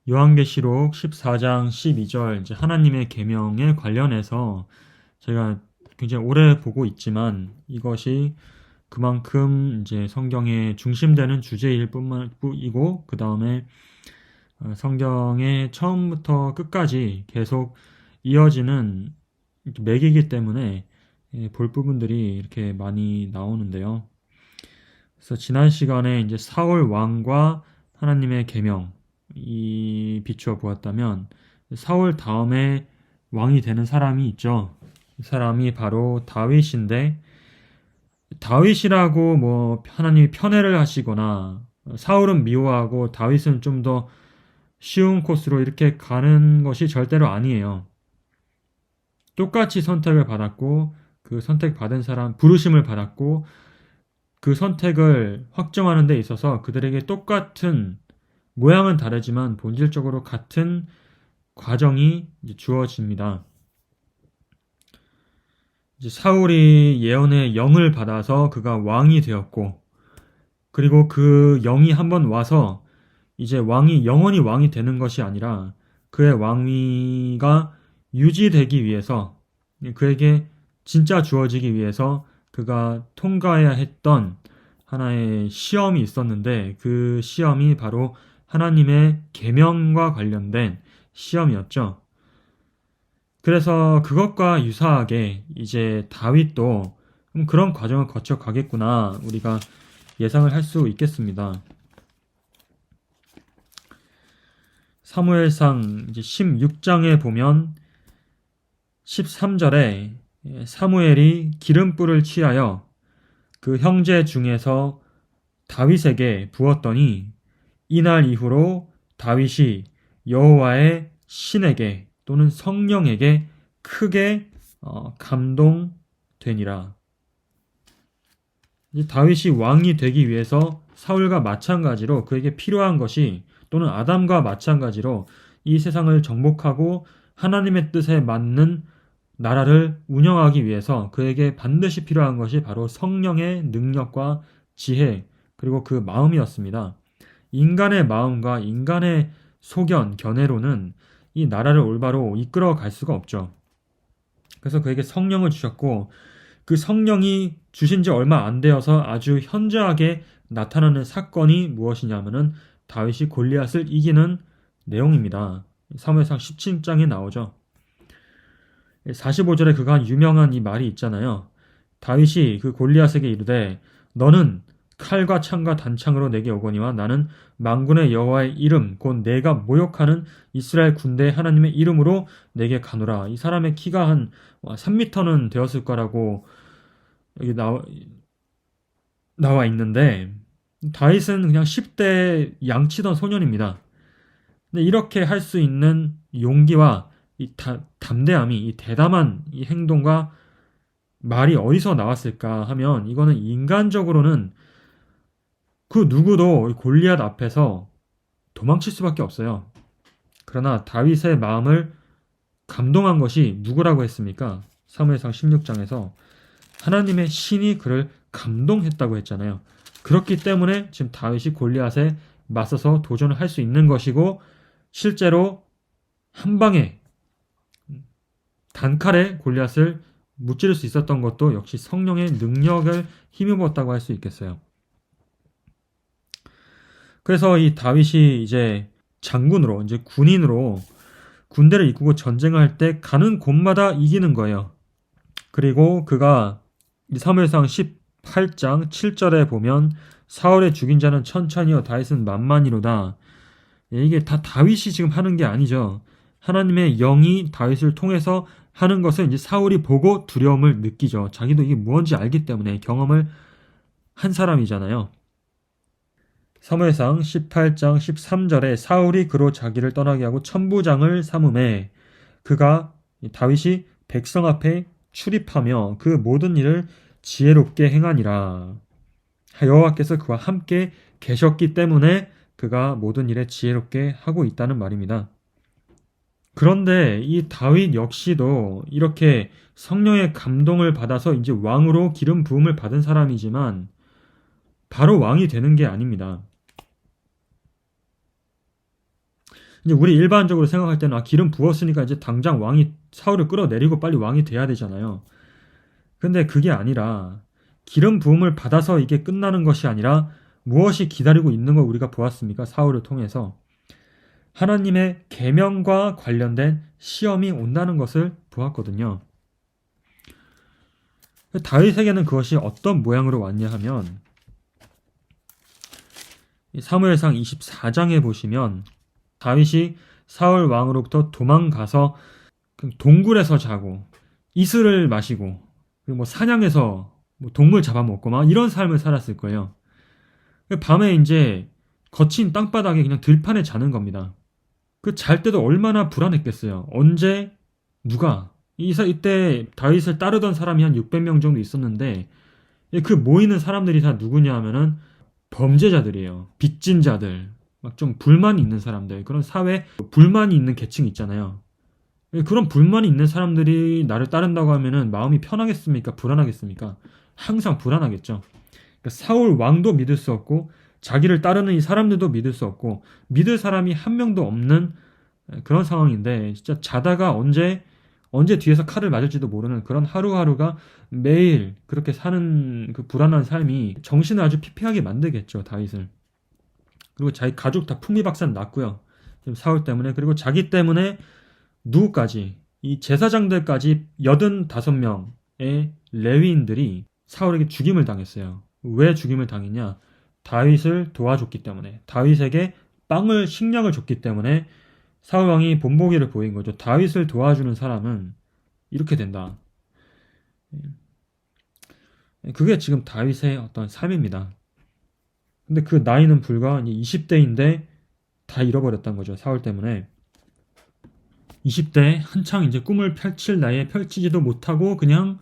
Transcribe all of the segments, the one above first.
요한계시록 14장 12절 이제 하나님의 계명에 관련해서 제가 굉장히 오래 보고 있지만 이것이 그만큼 이제 성경의 중심되는 주제일 뿐이고 그 다음에 성경의 처음부터 끝까지 계속 이어지는 맥이기 때문에 볼 부분들이 이렇게 많이 나오는데요. 그래서 지난 시간에 이제 사울 왕과 하나님의 계명 이 비추어 보았다면 사울 다음에 왕이 되는 사람이 있죠. 이 사람이 바로 다윗인데 다윗이라고 뭐 하나님이 편애를 하시거나 사울은 미워하고 다윗은 좀 더 쉬운 코스로 이렇게 가는 것이 절대로 아니에요. 똑같이 선택을 받았고 그 선택받은 사람 부르심을 받았고 그 선택을 확정하는 데 있어서 그들에게 똑같은 모양은 다르지만 본질적으로 같은 과정이 주어집니다. 이제 사울이 예언의 영을 받아서 그가 왕이 되었고, 그리고 그 영이 한번 와서 이제 왕이 영원히 왕이 되는 것이 아니라 그의 왕위가 유지되기 위해서 그에게 진짜 주어지기 위해서 그가 통과해야 했던 하나의 시험이 있었는데 그 시험이 바로 하나님의 계명과 관련된 시험이었죠. 그래서 그것과 유사하게 이제 다윗도 그런 과정을 거쳐 가겠구나 우리가 예상을 할 수 있겠습니다. 사무엘상 이제 16장에 보면 13절에 사무엘이 기름불을 취하여 그 형제 중에서 다윗에게 부었더니 이날 이후로 다윗이 여호와의 신에게 또는 성령에게 크게 감동되니라. 다윗이 왕이 되기 위해서 사울과 마찬가지로 그에게 필요한 것이 또는 아담과 마찬가지로 이 세상을 정복하고 하나님의 뜻에 맞는 나라를 운영하기 위해서 그에게 반드시 필요한 것이 바로 성령의 능력과 지혜 그리고 그 마음이었습니다. 인간의 마음과 인간의 소견, 견해로는 이 나라를 올바로 이끌어 갈 수가 없죠. 그래서 그에게 성령을 주셨고 그 성령이 주신 지 얼마 안 되어서 아주 현저하게 나타나는 사건이 무엇이냐면은 다윗이 골리앗을 이기는 내용입니다. 사무엘상 17장에 나오죠. 45절에 그가 유명한 이 말이 있잖아요. 다윗이 그 골리앗에게 이르되 너는 칼과 창과 단창으로 내게 오거니와 나는 만군의 여호와의 이름 곧 내가 모욕하는 이스라엘 군대의 하나님의 이름으로 내게 가노라. 이 사람의 키가 한 3m는 되었을 거라고 여기 나와 있는데 다윗은 그냥 10대 양치던 소년입니다. 근데 이렇게 할 수 있는 용기와 이 담대함이 이 대담한 이 행동과 말이 어디서 나왔을까 하면 이거는 인간적으로는 그 누구도 골리앗 앞에서 도망칠 수밖에 없어요. 그러나 다윗의 마음을 감동한 것이 누구라고 했습니까? 사무엘상 16장에서 하나님의 신이 그를 감동했다고 했잖아요. 그렇기 때문에 지금 다윗이 골리앗에 맞서서 도전을 할 수 있는 것이고 실제로 한 방에 단칼에 골리앗을 무찌를 수 있었던 것도 역시 성령의 능력을 힘입었다고 할 수 있겠어요. 그래서 이 다윗이 이제 장군으로 이제 군인으로 군대를 이끌고 전쟁할 때 가는 곳마다 이기는 거예요. 그리고 그가 사무엘상 18장 7절에 보면 사울의 죽인 자는 천천히요 다윗은 만만이로다. 이게 다 다윗이 지금 하는 게 아니죠. 하나님의 영이 다윗을 통해서 하는 것을 이제 사울이 보고 두려움을 느끼죠. 자기도 이게 무엇인지 알기 때문에 경험을 한 사람이잖아요. 사무엘상 18장 13절에 사울이 그로 자기를 떠나게 하고 천부장을 삼음에 그가 다윗이 백성 앞에 출입하며 그 모든 일을 지혜롭게 행하니라. 여호와께서 그와 함께 계셨기 때문에 그가 모든 일에 지혜롭게 하고 있다는 말입니다. 그런데 이 다윗 역시도 이렇게 성령의 감동을 받아서 이제 왕으로 기름 부음을 받은 사람이지만 바로 왕이 되는 게 아닙니다. 이제 우리 일반적으로 생각할 때는 기름 부었으니까 이제 당장 왕이 사울을 끌어내리고 빨리 왕이 돼야 되잖아요. 근데 그게 아니라 기름 부음을 받아서 이게 끝나는 것이 아니라 무엇이 기다리고 있는 걸 우리가 보았습니까? 사울을 통해서 하나님의 계명과 관련된 시험이 온다는 것을 보았거든요. 다윗에게는 그것이 어떤 모양으로 왔냐 하면 사무엘상 24장에 보시면 다윗이 사울 왕으로부터 도망가서 동굴에서 자고 이슬을 마시고 그리고 뭐 사냥해서 뭐 동물 잡아먹고 막 이런 삶을 살았을 거예요. 밤에 이제 거친 땅바닥에 그냥 들판에 자는 겁니다. 그 잘 때도 얼마나 불안했겠어요. 언제 누가 이때 다윗을 따르던 사람이 한 600명 정도 있었는데 그 모이는 사람들이 다 누구냐 하면은 범죄자들이에요. 빚진 자들, 막 좀 불만이 있는 사람들, 그런 사회 불만이 있는 계층 있잖아요. 그런 불만이 있는 사람들이 나를 따른다고 하면은 마음이 편하겠습니까? 불안하겠습니까? 항상 불안하겠죠. 그러니까 사울 왕도 믿을 수 없고 자기를 따르는 이 사람들도 믿을 수 없고 믿을 사람이 한 명도 없는 그런 상황인데 진짜 자다가 언제 뒤에서 칼을 맞을지도 모르는 그런 하루하루가 매일 그렇게 사는 그 불안한 삶이 정신을 아주 피폐하게 만들겠죠, 다윗을. 그리고 자기 가족 다 풍비박산 났고요. 지금 사울 때문에. 그리고 자기 때문에 누구까지 이 제사장들까지 85명의 레위인들이 사울에게 죽임을 당했어요. 왜 죽임을 당했냐? 다윗을 도와줬기 때문에, 다윗에게 식량을 줬기 때문에 사울 왕이 본보기를 보인 거죠. 다윗을 도와주는 사람은 이렇게 된다. 그게 지금 다윗의 어떤 삶입니다. 근데 그 나이는 불과 20대인데 다 잃어버렸단 거죠. 사울 때문에. 20대에 한창 이제 꿈을 펼칠 나이에 펼치지도 못하고 그냥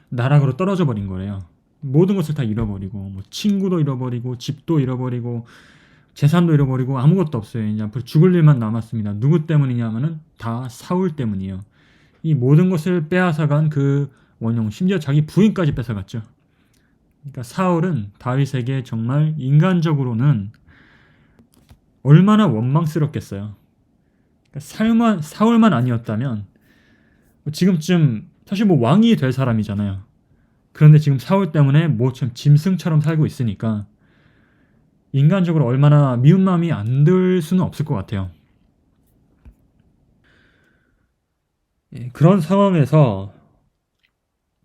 나락으로 떨어져 버린 거예요. 모든 것을 다 잃어버리고 뭐 친구도 잃어버리고 집도 잃어버리고 재산도 잃어버리고 아무것도 없어요. 이제 앞으로 죽을 일만 남았습니다. 누구 때문이냐면은 다 사울 때문이에요. 이 모든 것을 빼앗아간 그 원흉, 심지어 자기 부인까지 뺏어갔죠. 그러니까 사울은 다윗에게 정말 인간적으로는 얼마나 원망스럽겠어요. 그러니까 사울만 아니었다면 지금쯤 사실 뭐 왕이 될 사람이잖아요. 그런데 지금 사울 때문에 뭐좀 짐승처럼 살고 있으니까 인간적으로 얼마나 미운 마음이 안 들 수는 없을 것 같아요. 그런 상황에서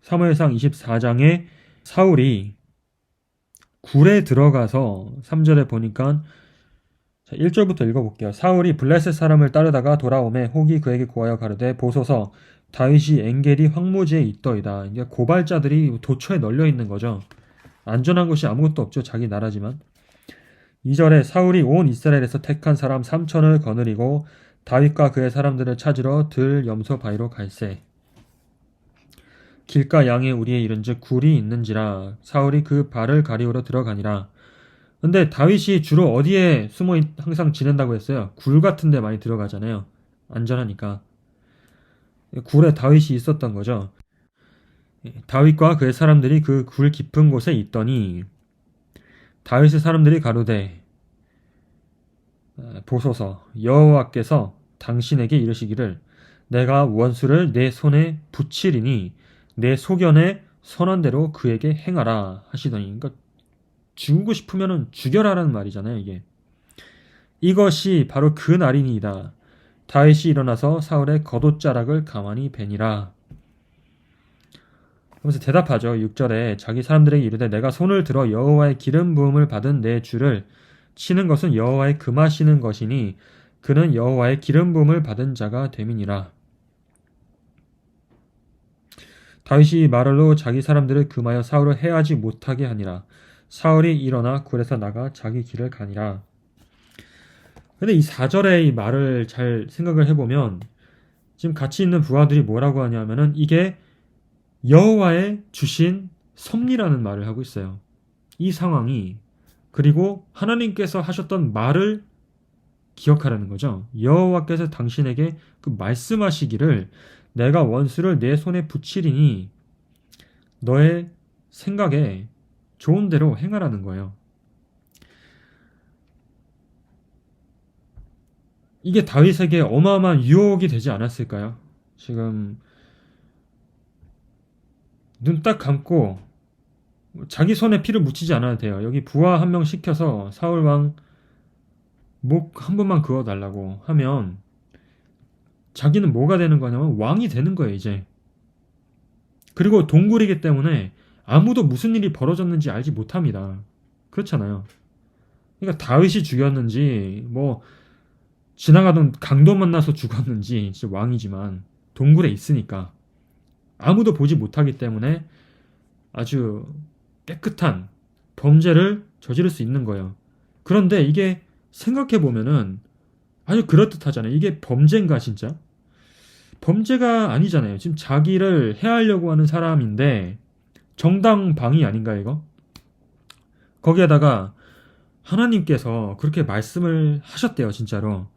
사무엘상 24장에 사울이 굴에 들어가서 3절에 보니까 1절부터 읽어볼게요. 사울이 블레셋 사람을 따르다가 돌아오매 혹이 그에게 고하여 가르되 보소서 다윗이 엔겔이 황무지에 있더이다. 이게 고발자들이 도처에 널려 있는 거죠. 안전한 곳이 아무것도 없죠. 자기 나라지만. 2절에 사울이 온 이스라엘에서 택한 사람 3천을 거느리고 다윗과 그의 사람들을 찾으러 들 염소 바위로 갈새. 길가 양에 우리에 이른즉 굴이 있는지라 사울이 그 발을 가리우러 들어가니라. 근데 다윗이 주로 어디에 숨어 항상 지낸다고 했어요? 굴 같은 데 많이 들어가잖아요. 안전하니까. 굴에 다윗이 있었던 거죠. 다윗과 그의 사람들이 그 굴 깊은 곳에 있더니 다윗의 사람들이 가로되 보소서 여호와께서 당신에게 이르시기를 내가 원수를 내 손에 붙이리니 내 소견에 선한 대로 그에게 행하라 하시더니. 그러니까 죽고 싶으면 죽여라라는 말이잖아요. 이것이 바로 그 날이니이다. 다윗이 일어나서 사울의 겉옷자락을 가만히 베니라. 그러면서 대답하죠. 6절에 자기 사람들에게 이르되 내가 손을 들어 여호와의 기름 부음을 받은 내 주를 치는 것은 여호와의 금하시는 것이니 그는 여호와의 기름 부음을 받은 자가 됨이니라. 다윗이 말로 자기 사람들을 금하여 사울을 해하지 못하게 하니라. 사울이 일어나 굴에서 나가 자기 길을 가니라. 근데 이 4절의 이 말을 잘 생각을 해보면 지금 같이 있는 부하들이 뭐라고 하냐면은 이게 여호와의 주신 섭리라는 말을 하고 있어요. 이 상황이. 그리고 하나님께서 하셨던 말을 기억하라는 거죠. 여호와께서 당신에게 그 말씀하시기를 내가 원수를 내 손에 붙이리니 너의 생각에 좋은 대로 행하라는 거예요. 이게 다윗에게 어마어마한 유혹이 되지 않았을까요? 지금 눈 딱 감고 자기 손에 피를 묻히지 않아도 돼요. 여기 부하 한 명 시켜서 사울 왕 목 한 번만 그어달라고 하면 자기는 뭐가 되는 거냐면 왕이 되는 거예요, 이제. 그리고 동굴이기 때문에 아무도 무슨 일이 벌어졌는지 알지 못합니다. 그렇잖아요. 그러니까 다윗이 죽였는지 뭐 지나가던 강도 만나서 죽었는지 진짜 왕이지만 동굴에 있으니까 아무도 보지 못하기 때문에 아주 깨끗한 범죄를 저지를 수 있는 거예요. 그런데 이게 생각해 보면은 아주 그럴듯하잖아요. 이게 범죄인가 진짜? 범죄가 아니잖아요. 지금 자기를 해하려고 하는 사람인데 정당방위 아닌가 이거? 거기에다가 하나님께서 그렇게 말씀을 하셨대요, 진짜로.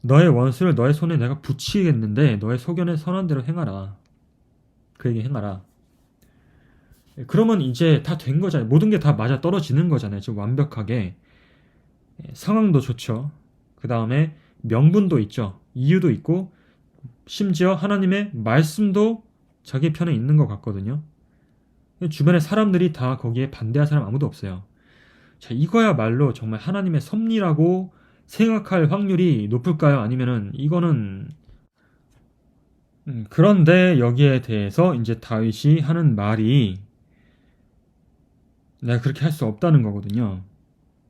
너의 원수를 너의 손에 내가 붙이겠는데 너의 소견에 선한 대로 행하라. 그 얘기 행하라. 그러면 이제 다 된 거잖아요. 모든 게 다 맞아 떨어지는 거잖아요. 지금 완벽하게. 상황도 좋죠. 그 다음에 명분도 있죠. 이유도 있고 심지어 하나님의 말씀도 자기 편에 있는 것 같거든요. 주변에 사람들이 다 거기에 반대할 사람 아무도 없어요. 자, 이거야말로 정말 하나님의 섭리라고 생각할 확률이 높을까요? 아니면은 이거는 그런데 여기에 대해서 이제 다윗이 하는 말이 내가 그렇게 할 수 없다는 거거든요.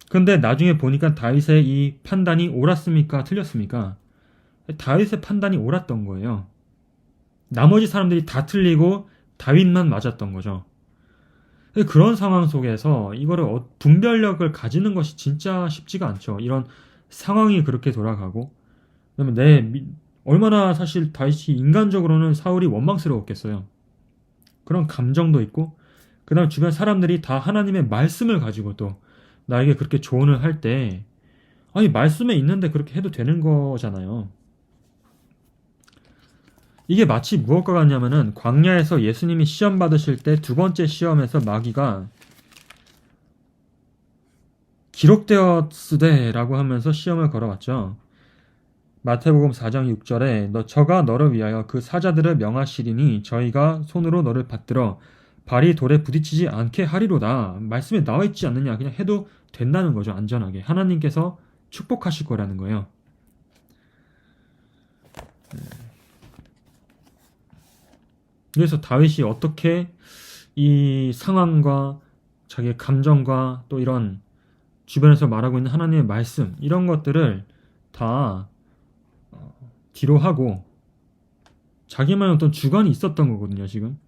근데 나중에 보니까 다윗의 이 판단이 옳았습니까? 틀렸습니까? 다윗의 판단이 옳았던 거예요. 나머지 사람들이 다 틀리고 다윗만 맞았던 거죠. 그런 상황 속에서 이거를 분별력을 가지는 것이 진짜 쉽지가 않죠. 이런 상황이 그렇게 돌아가고 그다음에 얼마나 사실 다윗이 인간적으로는 사울이 원망스러웠겠어요. 그런 감정도 있고 그다음에 주변 사람들이 다 하나님의 말씀을 가지고 또 나에게 그렇게 조언을 할 때 아니 말씀에 있는데 그렇게 해도 되는 거잖아요. 이게 마치 무엇과 같냐면은 광야에서 예수님이 시험 받으실 때 두 번째 시험에서 마귀가 기록되었으되라고 하면서 시험을 걸어왔죠. 마태복음 4장 6절에 저가 너를 위하여 그 사자들을 명하시리니 저희가 손으로 너를 받들어 발이 돌에 부딪히지 않게 하리로다. 말씀에 나와 있지 않느냐. 그냥 해도 된다는 거죠. 안전하게. 하나님께서 축복하실 거라는 거예요. 그래서 다윗이 어떻게 이 상황과 자기의 감정과 또 이런 주변에서 말하고 있는 하나님의 말씀 이런 것들을 다 뒤로 하고 자기만의 어떤 주관이 있었던 거거든요. 지금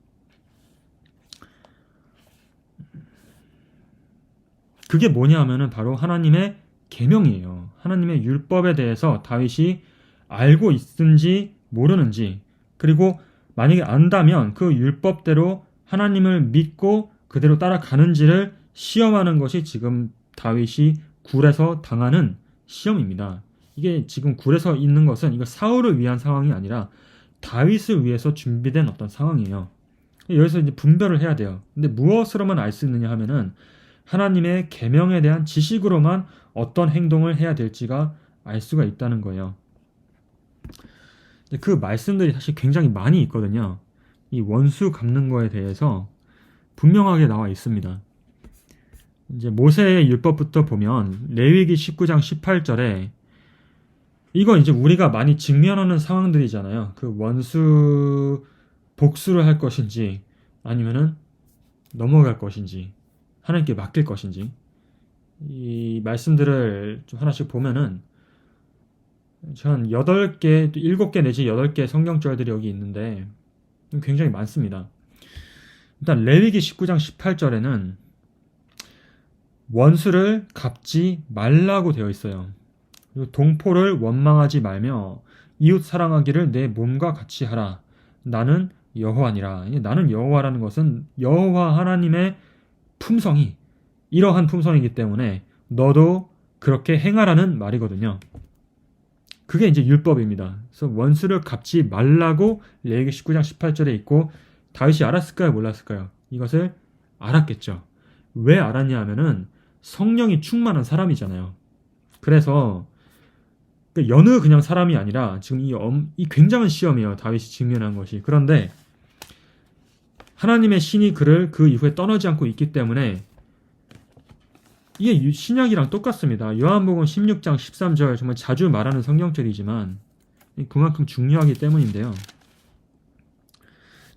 그게 뭐냐 하면은 바로 하나님의 계명이에요. 하나님의 율법에 대해서 다윗이 알고 있는지 모르는지 그리고 만약에 안다면 그 율법대로 하나님을 믿고 그대로 따라가는지를 시험하는 것이 지금 다윗이 굴에서 당하는 시험입니다. 이게 지금 굴에서 있는 것은 이거 사울을 위한 상황이 아니라 다윗을 위해서 준비된 어떤 상황이에요. 여기서 이제 분별을 해야 돼요. 근데 무엇으로만 알 수 있느냐 하면은 하나님의 계명에 대한 지식으로만 어떤 행동을 해야 될지가 알 수가 있다는 거예요. 그 말씀들이 사실 굉장히 많이 있거든요. 이 원수 갚는 거에 대해서 분명하게 나와 있습니다. 이제 모세의 율법부터 보면 레위기 19장 18절에 이거 이제 우리가 많이 직면하는 상황들이잖아요. 그 원수 복수를 할 것인지 아니면은 넘어갈 것인지 하나님께 맡길 것인지 이 말씀들을 좀 하나씩 보면은 한 8개, 7개 내지 8개 성경절들이 여기 있는데 굉장히 많습니다. 일단 레위기 19장 18절에는 원수를 갚지 말라고 되어 있어요. 그리고 동포를 원망하지 말며 이웃 사랑하기를 내 몸과 같이 하라. 나는 여호와니라. 나는 여호와라는 것은 여호와 하나님의 품성이 이러한 품성이기 때문에 너도 그렇게 행하라는 말이거든요. 그게 이제 율법입니다. 그래서 원수를 갚지 말라고 레위기 19장 18절에 있고 다윗이 알았을까요? 몰랐을까요? 이것을 알았겠죠. 왜 알았냐 하면은 성령이 충만한 사람이잖아요. 그래서 그러니까 여느 그냥 사람이 아니라 지금 이 굉장한 시험이에요. 다윗이 직면한 것이. 그런데 하나님의 신이 그를 그 이후에 떠나지 않고 있기 때문에 이게 신약이랑 똑같습니다. 요한복음 16장 13절 정말 자주 말하는 성경절이지만 그만큼 중요하기 때문인데요.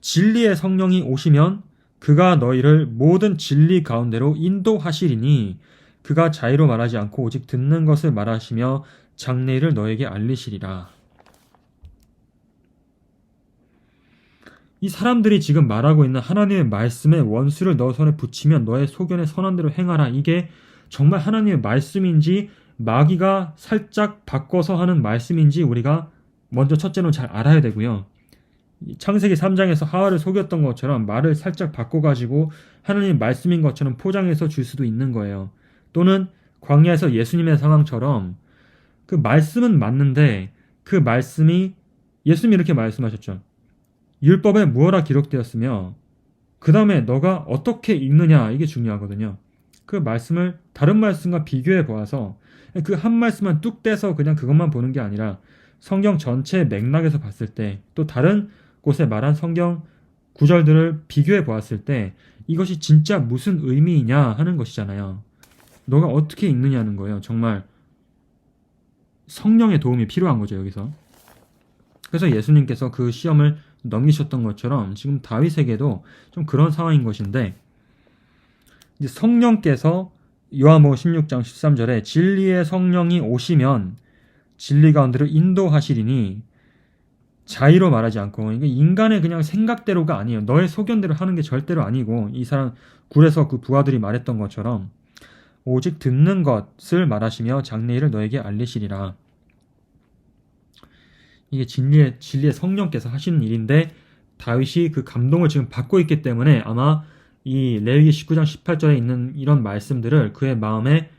진리의 성령이 오시면 그가 너희를 모든 진리 가운데로 인도하시리니 그가 자의로 말하지 않고 오직 듣는 것을 말하시며 장래일을 너에게 알리시리라. 이 사람들이 지금 말하고 있는 하나님의 말씀에 원수를 너 손에 붙이면 너의 소견에 선한 대로 행하라. 이게 정말 하나님의 말씀인지 마귀가 살짝 바꿔서 하는 말씀인지 우리가 먼저 첫째로 잘 알아야 되고요. 창세기 3장에서 하와를 속였던 것처럼 말을 살짝 바꿔가지고 하나님의 말씀인 것처럼 포장해서 줄 수도 있는 거예요. 또는 광야에서 예수님의 상황처럼 그 말씀은 맞는데 그 말씀이 예수님이 이렇게 말씀하셨죠. 율법에 무엇라 기록되었으며 그 다음에 너가 어떻게 읽느냐 이게 중요하거든요. 그 말씀을 다른 말씀과 비교해 보아서 그 한 말씀만 뚝 떼서 그냥 그것만 보는 게 아니라 성경 전체 맥락에서 봤을 때 또 다른 곳에 말한 성경 구절들을 비교해 보았을 때 이것이 진짜 무슨 의미이냐 하는 것이잖아요. 너가 어떻게 읽느냐는 거예요. 정말 성령의 도움이 필요한 거죠, 여기서. 그래서 예수님께서 그 시험을 넘기셨던 것처럼 지금 다윗에게도 좀 그런 상황인 것인데 이제 성령께서 요한복음 16장 13절에 진리의 성령이 오시면 진리 가운데로 인도하시리니 자의로 말하지 않고 이게 인간의 그냥 생각대로가 아니에요. 너의 소견대로 하는 게 절대로 아니고 이 사람 굴에서 그 부하들이 말했던 것처럼 오직 듣는 것을 말하시며 장래일을 너에게 알리시리라. 이게 진리의 성령께서 하시는 일인데 다윗이 그 감동을 지금 받고 있기 때문에 아마 이 레위기 19장 18절에 있는 이런 말씀들을 그의 마음에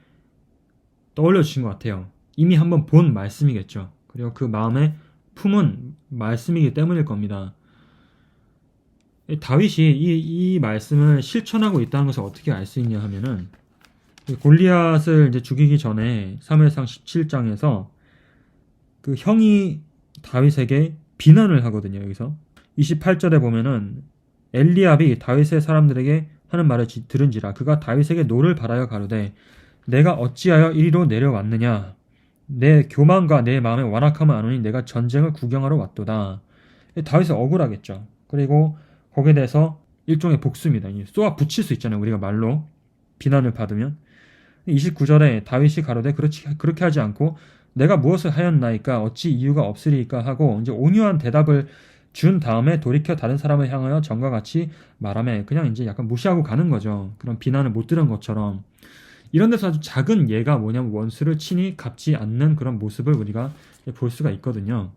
떠올려 주신 것 같아요. 이미 한번 본 말씀이겠죠. 그리고 그 마음에 품은 말씀이기 때문일 겁니다. 다윗이 이 말씀을 실천하고 있다는 것을 어떻게 알 수 있냐 하면은 골리앗을 이제 죽이기 전에 사무엘상 17장에서 그 형이 다윗에게 비난을 하거든요. 여기서 28절에 보면은 엘리압이 다윗의 사람들에게 하는 말을 들은지라 그가 다윗에게 노를 바라여 가로되 내가 어찌하여 이리로 내려왔느냐 내 교만과 내 마음의 완악함을 아노니 내가 전쟁을 구경하러 왔도다. 다윗은 억울하겠죠. 그리고 거기에 대해서 일종의 복수입니다. 쏘아 붙일 수 있잖아요. 우리가 말로 비난을 받으면 29절에 다윗이 가로되 그렇게 하지 않고 내가 무엇을 하였나이까 어찌 이유가 없으리까 하고 이제 온유한 대답을 준 다음에 돌이켜 다른 사람을 향하여 전과 같이 말하며 그냥 이제 약간 무시하고 가는 거죠. 그런 비난을 못 들은 것처럼. 이런 데서 아주 작은 예가 뭐냐면 원수를 친히 갚지 않는 그런 모습을 우리가 볼 수가 있거든요.